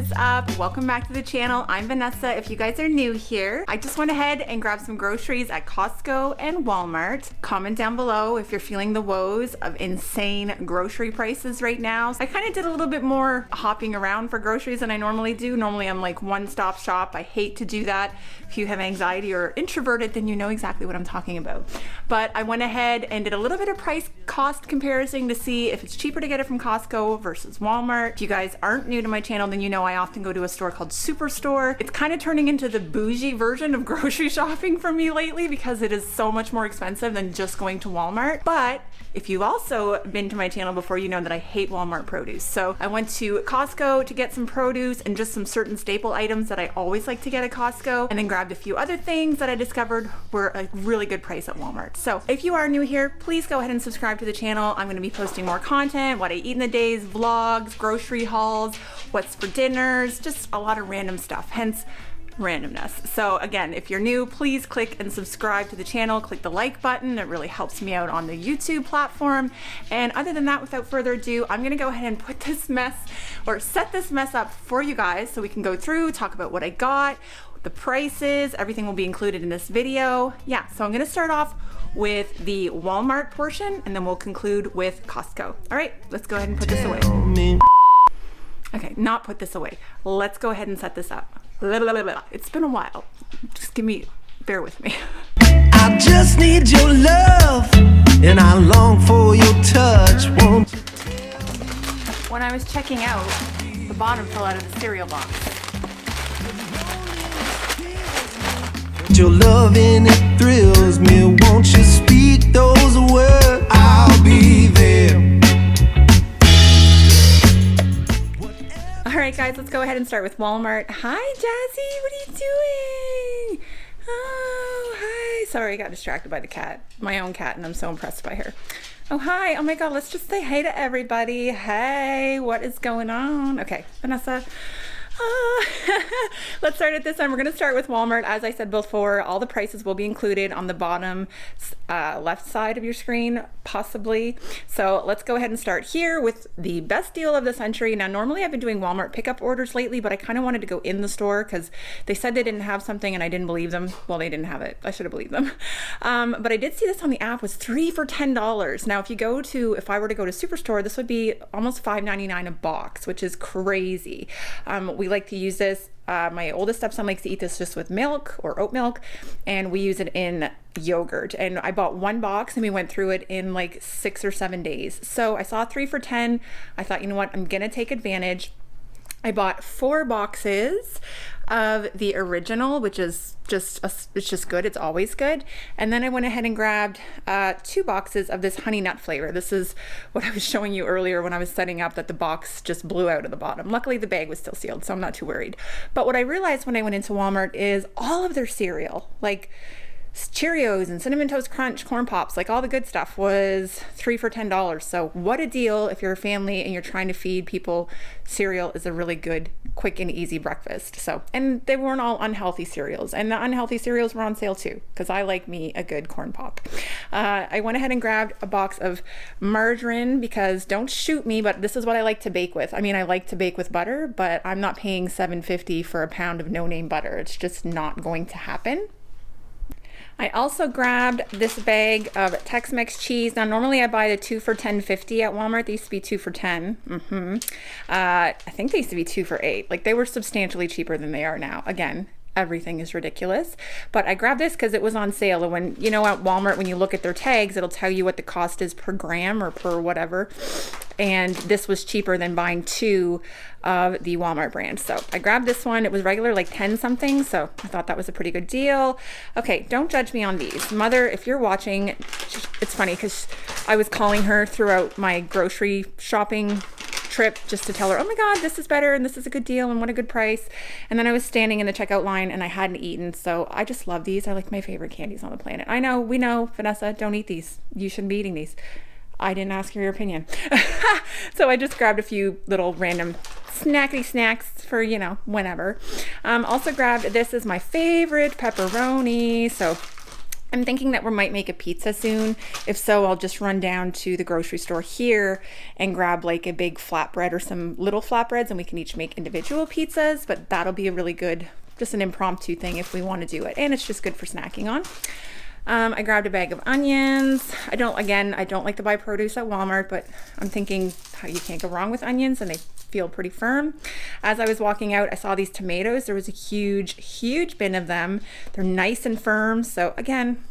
is up? Welcome back to the channel. I'm Vanessa. If you guys are new here, I just went ahead and grabbed some groceries at Costco and Walmart. Comment down below if you're feeling the woes of insane grocery prices right now. I kind of did a little bit more hopping around for groceries than I normally do. Normally I'm like one-stop shop. I hate to do that. If you have anxiety or introverted, then you know exactly what I'm talking about. But I went ahead and did a little bit of price cost comparison to see if it's cheaper to get it from Costco versus Walmart. If you guys aren't new to my channel, then you know I often go to a store called Superstore. It's kind of turning into the bougie version of grocery shopping for me lately because it is so much more expensive than just going to Walmart. But if you've also been to my channel before, you know that I hate Walmart produce. So I went to Costco to get some produce and just some certain staple items that I always like to get at Costco, and then grabbed a few other things that I discovered were a really good price at Walmart. So if you are new here, please go ahead and subscribe to the channel. I'm going to be posting more content, what I eat in the days, vlogs, grocery hauls, what's for dinners, just a lot of random stuff, hence Random-Ness. So again, if you're new, please click and subscribe to the channel. Click the like button. It really helps me out on the YouTube platform. And other than that, without further ado, I'm gonna go ahead and put this mess or set this mess up for you guys so we can go through, talk about what I got, the prices, everything will be included in this video. Yeah, so I'm gonna start off with the Walmart portion and then we'll conclude with Costco. All right, let's go ahead and put this away. Okay, not put this away. Let's go ahead and set this up. It's been a while. Just bear with me. I just need your love, and I long for your touch. Won't you? When I was checking out, the bottom fell out of the cereal box. Your loving, it thrills me. Won't you speak those words? I'll be there. All right, guys, let's go ahead and start with Walmart. Hi, Jazzy, what are you doing? Oh, hi. Sorry, I got distracted by the cat, my own cat, and I'm so impressed by her. Oh, hi. Oh my God, let's just say hey to everybody. Hey, what is going on? Okay, Vanessa. Let's start at this time. We're going to start with Walmart. As I said before, all the prices will be included on the bottom left side of your screen, possibly. So let's go ahead and start here with the best deal of the century. Now, normally I've been doing Walmart pickup orders lately, but I kind of wanted to go in the store because they said they didn't have something and I didn't believe them. Well, they didn't have it. I should have believed them. But I did see this on the app was 3 for $10. Now, if I were to go to Superstore, this would be almost $5.99 a box, which is crazy. We like to use this. My oldest stepson likes to eat this just with milk or oat milk, and we use it in yogurt. And I bought one box and we went through it in like 6 or 7 days. So I saw 3 for $10. I thought, you know what, I'm gonna take advantage. I bought 4 boxes of the original, which is it's just good. It's always good. And then I went ahead and grabbed 2 boxes of this honey nut flavor. This is what I was showing you earlier when I was setting up that the box just blew out of the bottom. Luckily the bag was still sealed, so I'm not too worried. But what I realized when I went into Walmart is all of their cereal, like Cheerios and Cinnamon Toast Crunch, Corn Pops, like all the good stuff, was 3 for $10. So what a deal if you're a family and you're trying to feed people. Cereal is a really good, quick and easy breakfast. So, and they weren't all unhealthy cereals, and the unhealthy cereals were on sale too, because I like me a good corn pop. I went ahead and grabbed a box of margarine because, don't shoot me, but this is what I like to bake with. I mean, I like to bake with butter, but I'm not paying $7.50 for a pound of no-name butter. It's just not going to happen. I also grabbed this bag of Tex-Mex cheese. Now, normally I buy the 2 for $10.50 at Walmart. They used to be 2 for $10. I think they used to be 2 for $8. Like, they were substantially cheaper than they are now. Again, everything is ridiculous. But I grabbed this because it was on sale. And when, you know, at Walmart, when you look at their tags, it'll tell you what the cost is per gram or per whatever. And this was cheaper than buying 2 of the Walmart brand. So I grabbed this one. It was regular like 10 something. So I thought that was a pretty good deal. Okay, don't judge me on these. Mother, if you're watching, it's funny because I was calling her throughout my grocery shopping trip just to tell her, oh my God, this is better and this is a good deal and what a good price. And then I was standing in the checkout line and I hadn't eaten. So I just love these. They're like my favorite candies on the planet. I know, we know, Vanessa, don't eat these. You shouldn't be eating these. I didn't ask your opinion. So I just grabbed a few little random snacky snacks for, you know, whenever. Also grabbed, this is my favorite, pepperoni. So I'm thinking that we might make a pizza soon. If so, I'll just run down to the grocery store here and grab like a big flatbread or some little flatbreads, and we can each make individual pizzas, but that'll be a really good, just an impromptu thing if we want to do it. And it's just good for snacking on. I grabbed a bag of onions. I don't like to buy produce at Walmart, but I'm thinking how you can't go wrong with onions, and they feel pretty firm. As I was walking out, I saw these tomatoes. There was a huge bin of them. They're nice and firm. So again,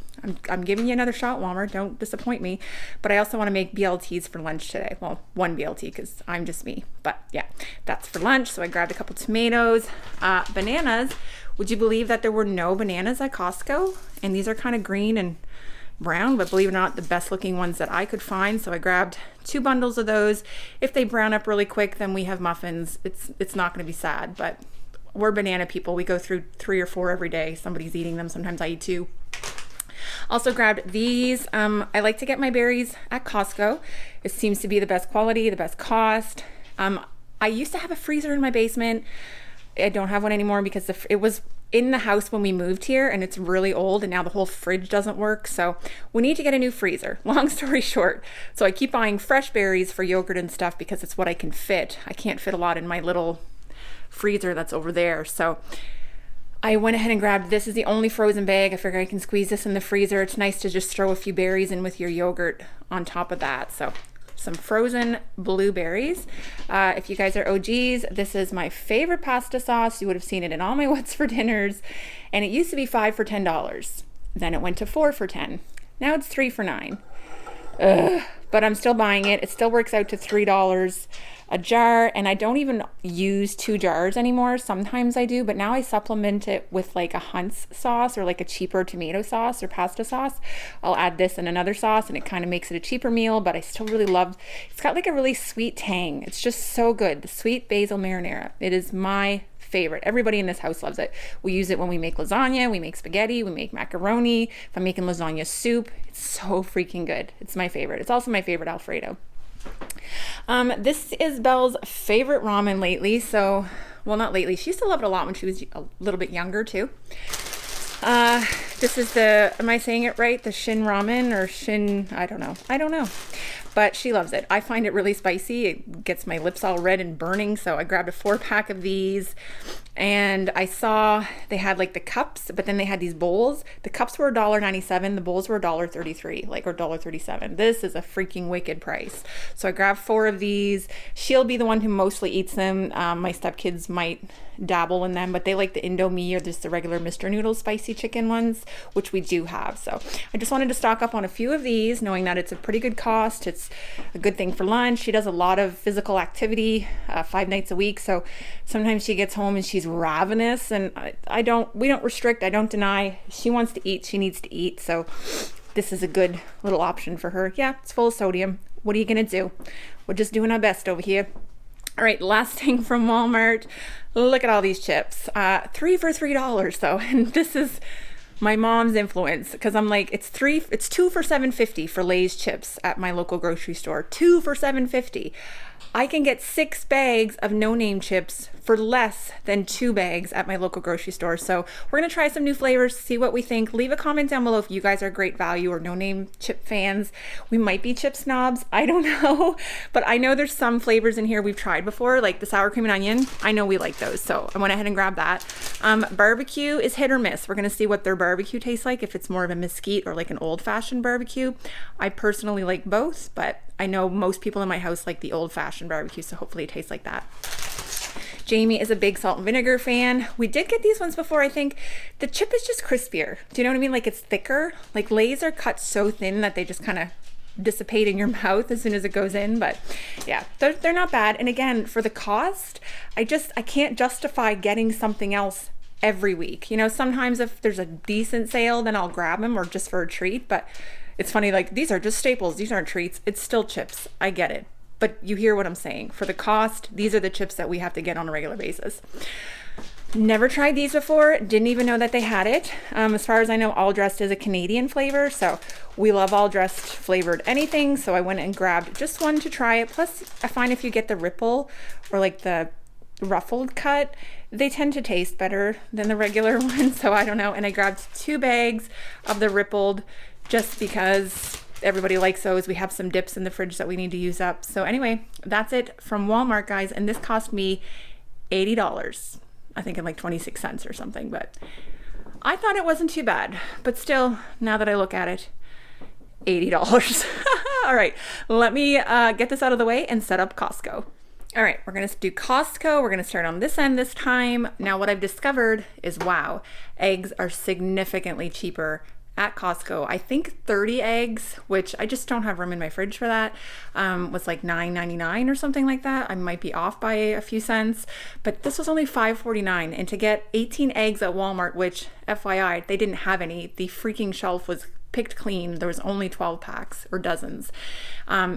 I'm giving you another shot, Walmart. Don't disappoint me. But I also want to make BLTs for lunch today. Well, one BLT because I'm just me. But yeah, that's for lunch. So I grabbed a couple tomatoes, bananas. Would you believe that there were no bananas at Costco? And these are kind of green and brown, but believe it or not, the best looking ones that I could find. So I grabbed 2 bundles of those. If they brown up really quick, then we have muffins. It's not going to be sad, but we're banana people. We go through 3 or 4 every day. Somebody's eating them. Sometimes I eat 2. Also grabbed these. I like to get my berries at Costco. It seems to be the best quality, the best cost. I used to have a freezer in my basement. I don't have one anymore because it was in the house when we moved here, and it's really old, and now the whole fridge doesn't work. So we need to get a new freezer. Long story short. So I keep buying fresh berries for yogurt and stuff because it's what I can fit. I can't fit a lot in my little freezer that's over there. So I went ahead and grabbed, this is the only frozen bag. I figure I can squeeze this in the freezer. It's nice to just throw a few berries in with your yogurt on top of that. So some frozen blueberries. If you guys are OGs, this is my favorite pasta sauce. You would have seen it in all my What's for Dinners. And it used to be 5 for $10. Then it went to 4 for $10. Now it's 3 for $9. Ugh. But I'm still buying it. It still works out to $3 a jar, and I don't even use 2 jars anymore. Sometimes I do, but now I supplement it with like a Hunt's sauce or like a cheaper tomato sauce or pasta sauce. I'll add this in another sauce, and it kind of makes it a cheaper meal, but I still really love, it's got like a really sweet tang. It's just so good. The sweet basil marinara. It is my favorite. Everybody in this house loves it. We use it when we make lasagna, we make spaghetti, we make macaroni. If I'm making lasagna soup, it's so freaking good. It's my favorite. It's also my favorite Alfredo. This is Belle's favorite ramen lately. So, well, not lately. She used to love it a lot when she was a little bit younger too. This is the, am I saying it right? The Shin ramen or Shin, I don't know. But she loves it. I find it really spicy. It gets my lips all red and burning. So I grabbed a 4-pack of these, and I saw they had like the cups, but then they had these bowls. The cups were $1.97. The bowls were $1.33, like, or $1.37. This is a freaking wicked price. So I grabbed 4 of these. She'll be the one who mostly eats them. My stepkids might dabble in them, but they like the Indomie or just the regular Mr. Noodles spicy chicken ones, which we do have. So I just wanted to stock up on a few of these, knowing that it's a pretty good cost. It's a good thing for lunch. She does a lot of physical activity 5 nights a week, so sometimes she gets home and she's ravenous, and we don't restrict, I don't deny. She wants to eat, she needs to eat, so this is a good little option for her. Yeah, it's full of sodium. What are you gonna do? We're just doing our best over here. All right, last thing from Walmart. Look at all these chips. 3 for $3 though, and this is my mom's influence, because I'm like, it's 2 for $7.50 for Lay's chips at my local grocery store. 2 for $7.50. I can get 6 bags of no-name chips for less than 2 bags at my local grocery store. So we're gonna try some new flavors, see what we think. Leave a comment down below if you guys are Great Value or no-name chip fans. We might be chip snobs, I don't know. But I know there's some flavors in here we've tried before, like the sour cream and onion. I know we like those, so I went ahead and grabbed that. Barbecue is hit or miss. We're gonna see what their barbecue tastes like, if it's more of a mesquite or like an old-fashioned barbecue. I personally like both, but I know most people in my house like the old-fashioned barbecue, so hopefully it tastes like that. Jamie is a big salt and vinegar fan. We did get these ones before. I think the chip is just crispier. Do you know what I mean? Like, it's thicker. Like, Lay's are cut so thin that they just kind of dissipate in your mouth as soon as it goes in. But yeah, they're not bad. And again, for the cost, I can't justify getting something else every week. You know, sometimes if there's a decent sale, then I'll grab them, or just for a treat. But it's funny, like, these are just staples. These aren't treats. It's still chips. I get it. But you hear what I'm saying. For the cost, these are the chips that we have to get on a regular basis. Never tried these before. Didn't even know that they had it. As far as I know, All Dressed is a Canadian flavor. So we love All Dressed flavored anything. So I went and grabbed just one to try it. Plus, I find if you get the ripple or like the ruffled cut, They tend to taste better than the regular ones, so I don't know. And I grabbed 2 bags of the rippled just because everybody likes those. We have some dips in the fridge that we need to use up. So anyway, that's it from Walmart, guys. And this cost me $80. I think in like 26 cents or something, but I thought it wasn't too bad. But still, now that I look at it, $80. All right, let me get this out of the way and set up Costco. All right, we're gonna do Costco. We're gonna start on this end this time. Now what I've discovered is, wow, eggs are significantly cheaper at Costco. I think 30 eggs, which I just don't have room in my fridge for that, was like $9.99 or something like that. I might be off by a few cents, but this was only $5.49. And to get 18 eggs at Walmart, which FYI, they didn't have any, the freaking shelf was picked clean, there was only 12 packs or dozens,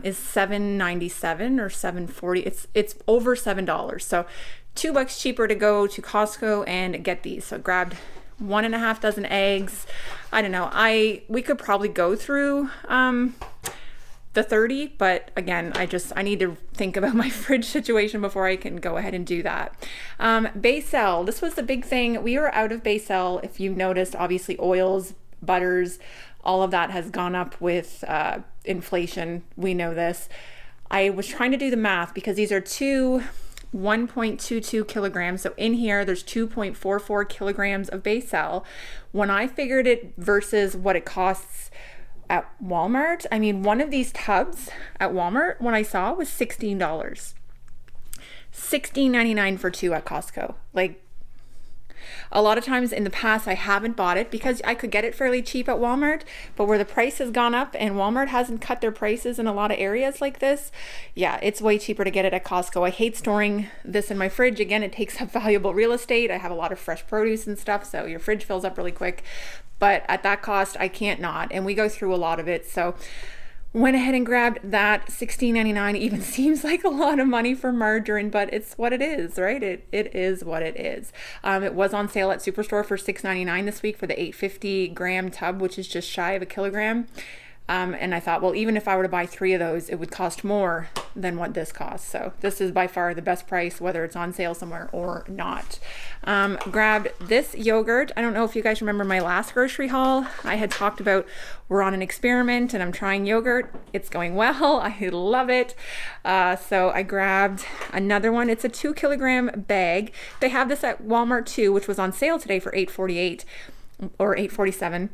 is $7.97 or $7.40. It's over $7. So $2 cheaper to go to Costco and get these. So grabbed 1.5 dozen eggs. I don't know, we could probably go through the 30, but again, I need to think about my fridge situation before I can go ahead and do that. Basil, this was the big thing. We were out of basil. If you've noticed, obviously oils, butters, all of that has gone up with inflation. We know this. I was trying to do the math because these are 1.22 kilograms. So in here, there's 2.44 kilograms of basil. When I figured it versus what it costs at Walmart, I mean, one of these tubs at Walmart, when I saw, was $16. $16.99 for 2 at Costco. Like, a lot of times in the past, I haven't bought it because I could get it fairly cheap at Walmart, but where the price has gone up and Walmart hasn't cut their prices in a lot of areas like this, yeah, it's way cheaper to get it at Costco. I hate storing this in my fridge. Again, it takes up valuable real estate. I have a lot of fresh produce and stuff, so your fridge fills up really quick. But at that cost, I can't not, and we go through a lot of it. So went ahead and grabbed that. $16.99 even seems like a lot of money for margarine, but it's what it is, right? It is what it is. It was on sale at Superstore for $6.99 this week for the 850 gram tub, which is just shy of a kilogram. And I thought, well, even if I were to buy 3 of those, it would cost more than what this costs. So this is by far the best price, whether it's on sale somewhere or not. Grabbed this yogurt. I don't know if you guys remember my last grocery haul. I had talked about we're on an experiment and I'm trying yogurt. It's going well. I love it. So I grabbed another one. It's a 2 kilogram bag. They have this at Walmart too, which was on sale today for $8.48 or $8.47.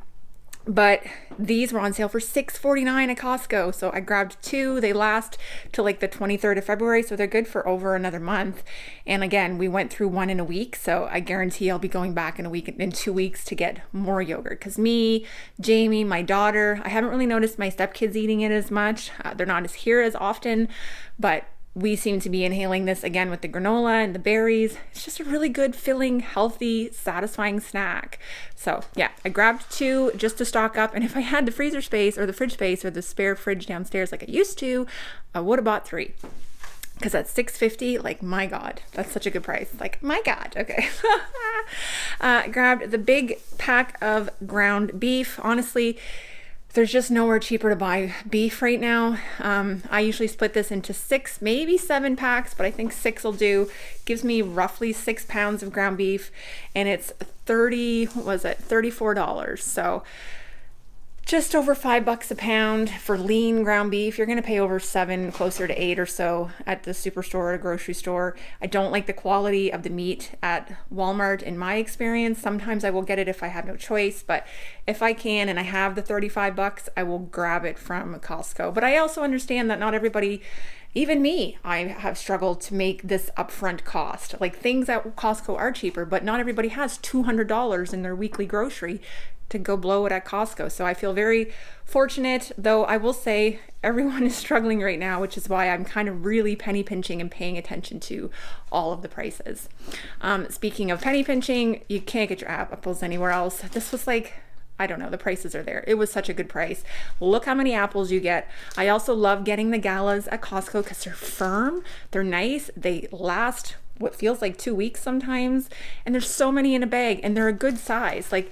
But these were on sale for $6.49 at Costco. So I grabbed 2. They last till like the 23rd of February. So they're good for over another month. And again, we went through 1 in a week. So I guarantee I'll be going back in 2 weeks to get more yogurt. Because me, Jamie, my daughter, I haven't really noticed my stepkids eating it as much. They're not here as often, but we seem to be inhaling this again with the granola and the berries. It's just a really good, filling, healthy, satisfying snack. So yeah, I grabbed 2 just to stock up. And if I had the freezer space or the fridge space or the spare fridge downstairs like I used to, I would have bought 3. Because at $6.50, like, my God, that's such a good price. Like, my God, okay. Grabbed the big pack of ground beef. Honestly, there's just nowhere cheaper to buy beef right now. I usually split this into 6, maybe 7 packs, but I think 6 will do. Gives me roughly 6 pounds of ground beef, and it's $34. So just over $5 a pound for lean ground beef. You're gonna pay over 7, closer to 8 or so at the superstore or grocery store. I don't like the quality of the meat at Walmart in my experience. Sometimes I will get it if I have no choice, but if I can and I have the $35, I will grab it from Costco. But I also understand that not everybody, even me, I have struggled to make this upfront cost. Like, things at Costco are cheaper, but not everybody has $200 in their weekly grocery to go blow it at Costco. So I feel very fortunate, though I will say everyone is struggling right now, which is why I'm kind of really penny pinching and paying attention to all of the prices. Speaking of penny pinching, you can't get your apples anywhere else. This was like, I don't know, the prices are there. It was such a good price. Look how many apples you get. I also love getting the galas at Costco because they're firm, they're nice, they last what feels like 2 weeks sometimes, and there's so many in a bag, and they're a good size. Like,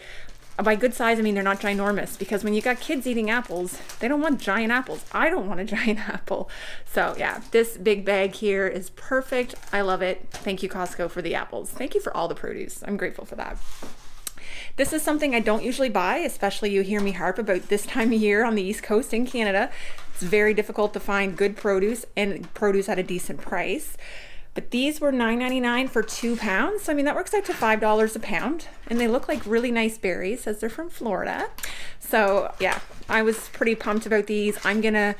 by good size, I mean they're not ginormous, because when you got kids eating apples, they don't want giant apples. I don't want a giant apple. So yeah, this big bag here is perfect. I love it. Thank you, Costco, for the apples. Thank you for all the produce. I'm grateful for that. This is something I don't usually buy, especially you hear me harp about this time of year on the East Coast in Canada. It's very difficult to find good produce and produce at a decent price. But these were $9.99 for 2 pounds. So I mean, that works out to $5 a pound. And they look like really nice berries, as they're from Florida. So yeah, I was pretty pumped about these. I'm gonna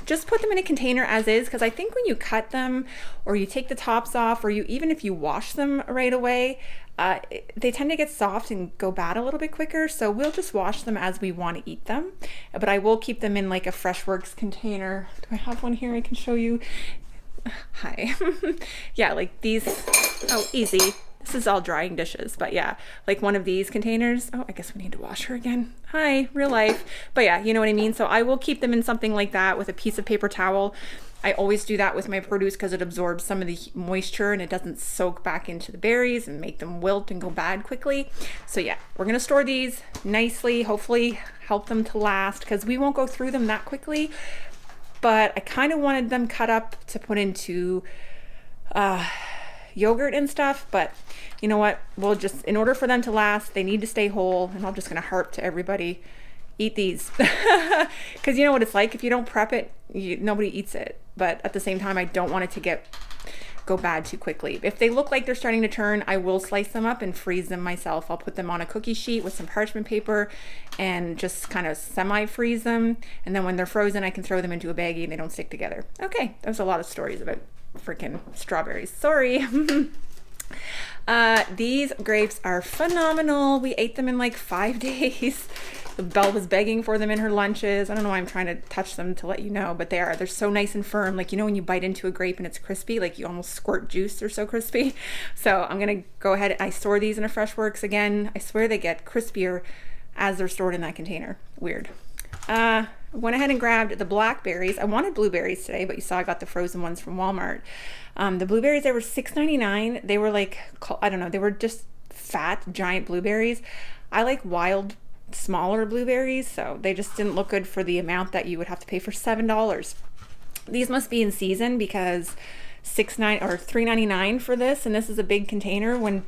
just put them in a container as is, because I think when you cut them or you take the tops off, or even if you wash them right away, they tend to get soft and go bad a little bit quicker. So we'll just wash them as we want to eat them. But I will keep them in like a Freshworks container. Do I have one here I can show you? Hi. Yeah, like these. Oh, easy. This is all drying dishes, but yeah, like one of these containers. Oh, I guess we need to wash her again. Hi, real life. But yeah, you know what I mean? So I will keep them in something like that with a piece of paper towel. I always do that with my produce because it absorbs some of the moisture and it doesn't soak back into the berries and make them wilt and go bad quickly. So yeah, we're gonna store these nicely, hopefully help them to last, because we won't go through them that quickly. But I kind of wanted them cut up to put into yogurt and stuff, but you know what, we'll just, in order for them to last, they need to stay whole. And I'm just gonna harp to everybody, eat these, because you know what it's like, if you don't prep it, nobody eats it. But at the same time, I don't want it to go bad too quickly. If they look like they're starting to turn, I will slice them up and freeze them myself. I'll put them on a cookie sheet with some parchment paper and just kind of semi-freeze them, and then when they're frozen, I can throw them into a baggie and they don't stick together. Okay, that was a lot of stories about freaking strawberries. Sorry. These grapes are phenomenal. We ate them in like 5 days. Belle was begging for them in her lunches. I don't know why I'm trying to touch them to let you know, but they're so nice and firm. Like, you know, when you bite into a grape and it's crispy, like you almost squirt juice, they're so crispy. So I'm gonna go ahead, I store these in a Freshworks again. I swear they get crispier as they're stored in that container. Weird. Went ahead and grabbed the blackberries. I wanted blueberries today, but you saw I got the frozen ones from Walmart. The blueberries, they were $6.99. They were like, I don't know, they were just fat, giant blueberries. I like wild, smaller blueberries, so they just didn't look good for the amount that you would have to pay for $7. These must be in season, because $3.99 for this, and this is a big container. When,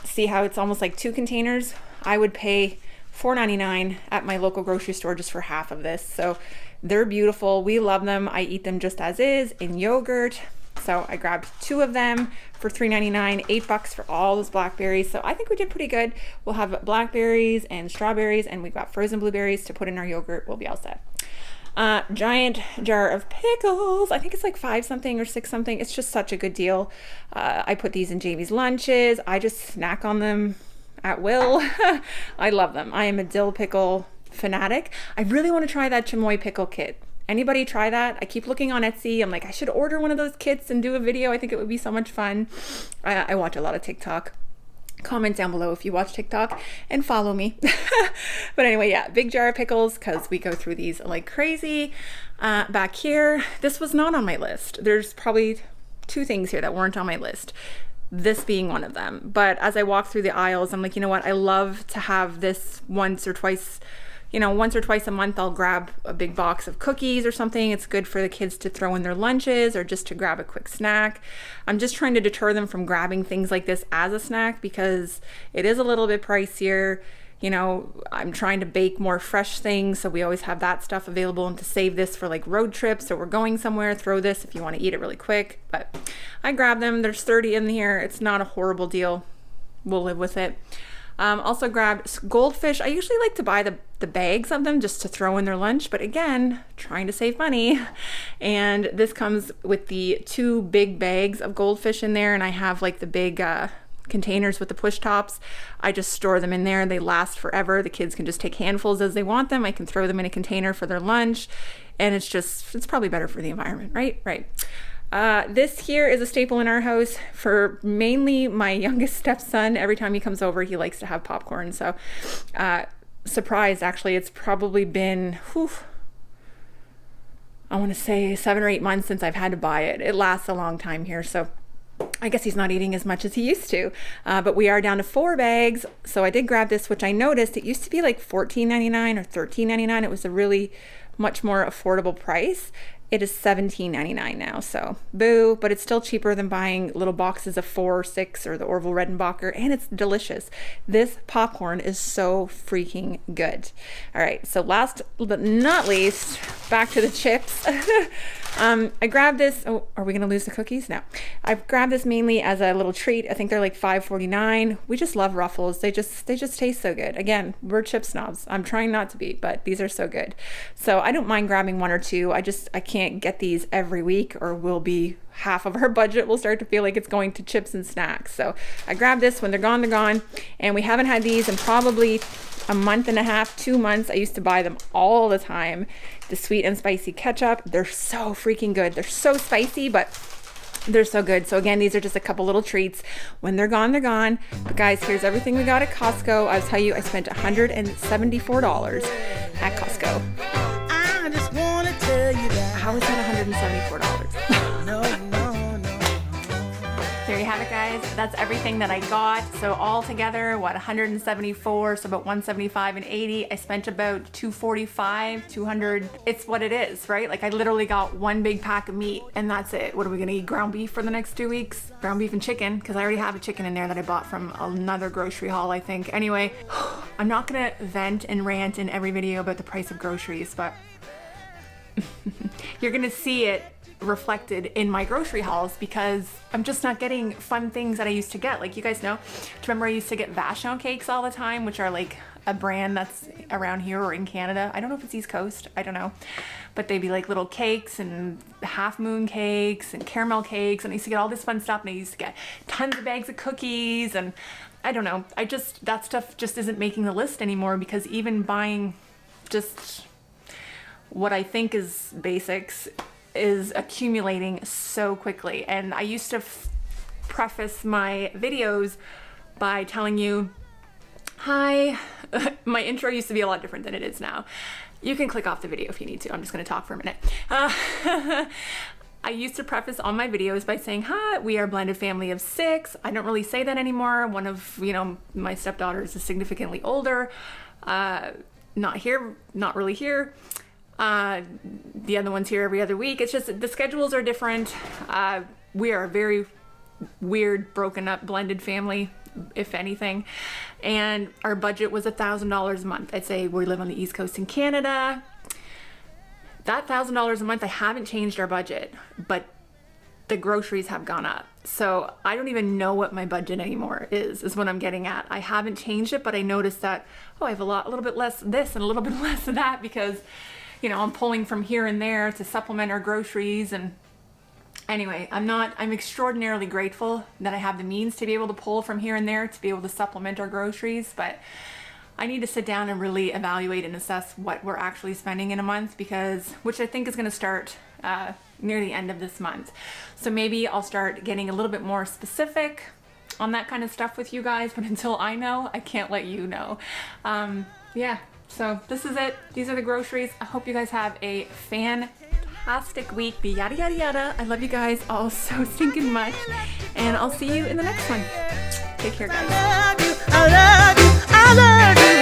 see how it's almost like 2 containers? I would pay $4.99 at my local grocery store just for half of this. So they're beautiful. We love them. I eat them just as is in yogurt. So I grabbed 2 of them for $3.99, $8 for all those blackberries. So I think we did pretty good. We'll have blackberries and strawberries, and we've got frozen blueberries to put in our yogurt. We'll be all set. Giant jar of pickles. I think it's like 5 something or 6 something. It's just such a good deal. I put these in Jamie's lunches. I just snack on them at will. I love them. I am a dill pickle fanatic. I really want to try that chamoy pickle kit. Anybody try that? I keep looking on Etsy. I'm like, I should order one of those kits and do a video. I think it would be so much fun. I watch a lot of TikTok. Comment down below if you watch TikTok and follow me. But anyway, yeah, big jar of pickles, because we go through these like crazy. Back here, this was not on my list. There's probably 2 things here that weren't on my list, this being one of them. But as I walk through the aisles, I'm like, you know what? I love to have this once or twice a month. I'll grab a big box of cookies or something. It's good for the kids to throw in their lunches, or just to grab a quick snack. I'm just trying to deter them from grabbing things like this as a snack, because it is a little bit pricier. You know, I'm trying to bake more fresh things, so we always have that stuff available, and to save this for like road trips, or we're going somewhere, throw this if you want to eat it really quick. But I grabbed them. There's 30 in here. It's not a horrible deal. We'll live with it. Also grabbed goldfish. I usually like to buy the bags of them just to throw in their lunch, but again, trying to save money. And this comes with the 2 big bags of goldfish in there, and I have like the big containers with the push tops. I just store them in there. They last forever. The kids can just take handfuls as they want them. I can throw them in a container for their lunch, and it's probably better for the environment, right? Right. This here is a staple in our house for mainly my youngest stepson. Every time he comes over, he likes to have popcorn. So, surprised, actually, it's probably been, I want to say 7 or 8 months since I've had to buy it. It lasts a long time here. So I guess he's not eating as much as he used to, but we are down to 4 bags. So I did grab this, which I noticed it used to be like $14.99 or $13.99. It was a really much more affordable price. It is $17.99 now, so boo, but it's still cheaper than buying little boxes of 4 or 6 or the Orville Redenbacher, and it's delicious. This popcorn is so freaking good. All right, so last but not least, back to the chips. I grabbed this. Oh, are we gonna lose the cookies? No. I've grabbed this mainly as a little treat. I think they're like $5.49. We just love Ruffles. They just taste so good. Again, we're chip snobs. I'm trying not to be, but these are so good. So I don't mind grabbing 1 or 2. I can't get these every week, or we'll be half of our budget will start to feel like it's going to chips and snacks. So I grabbed this. When they're gone, they're gone. And we haven't had these in probably a month and a half, 2 months. I used to buy them all the time. The sweet and spicy ketchup. They're so freaking good. They're so spicy, but they're so good. So again, these are just a couple little treats. When they're gone, they're gone. But guys, here's everything we got at Costco. I'll tell you, I spent $174 at Costco. I just want to tell you that. How is that $174? No. There you have it, guys. That's everything that I got. So all together, what, 174, so about 175 and 80. I spent about 245, 200. It's what it is, right? Like I literally got 1 big pack of meat and that's it. What are we gonna eat? Ground beef for the next 2 weeks? Ground beef and chicken, because I already have a chicken in there that I bought from another grocery haul, I think. Anyway, I'm not gonna vent and rant in every video about the price of groceries, but you're gonna see it reflected in my grocery hauls because I'm just not getting fun things that I used to get. Like you guys know, do you remember I used to get Vachon cakes all the time, which are like a brand that's around here or in Canada. I don't know if it's East Coast, I don't know. But they'd be like little cakes and half moon cakes and caramel cakes, and I used to get all this fun stuff, and I used to get tons of bags of cookies, and I don't know. That stuff just isn't making the list anymore, because even buying just what I think is basics is accumulating so quickly. And I used to preface my videos by telling you, hi, my intro used to be a lot different than it is now. You can click off the video if you need to. I'm just going to talk for a minute. I used to preface all my videos by saying, hi, we are a blended family of 6. I don't really say that anymore. One of, my stepdaughters is significantly older. Not here, not really here. The other one's here every other week. It's just the schedules are different. We are a very weird, broken up, blended family, if anything. And our budget was $1,000 a month. I'd say we live on the East Coast in Canada. That $1,000 a month, I haven't changed our budget, but the groceries have gone up. So I don't even know what my budget anymore is what I'm getting at. I haven't changed it, but I noticed that, I have a little bit less this and a little bit less of that, because I'm pulling from here and there to supplement our groceries. And anyway, I'm extraordinarily grateful that I have the means to be able to pull from here and there to be able to supplement our groceries. But I need to sit down and really evaluate and assess what we're actually spending in a month, which I think is going to start near the end of this month. So maybe I'll start getting a little bit more specific on that kind of stuff with you guys. But until I know, I can't let you know. Yeah. So this is it. These are the groceries. I hope you guys have a fantastic week. Yada, yada, yada. I love you guys all so stinking much. And I'll see you in the next one. Take care, guys. I love you.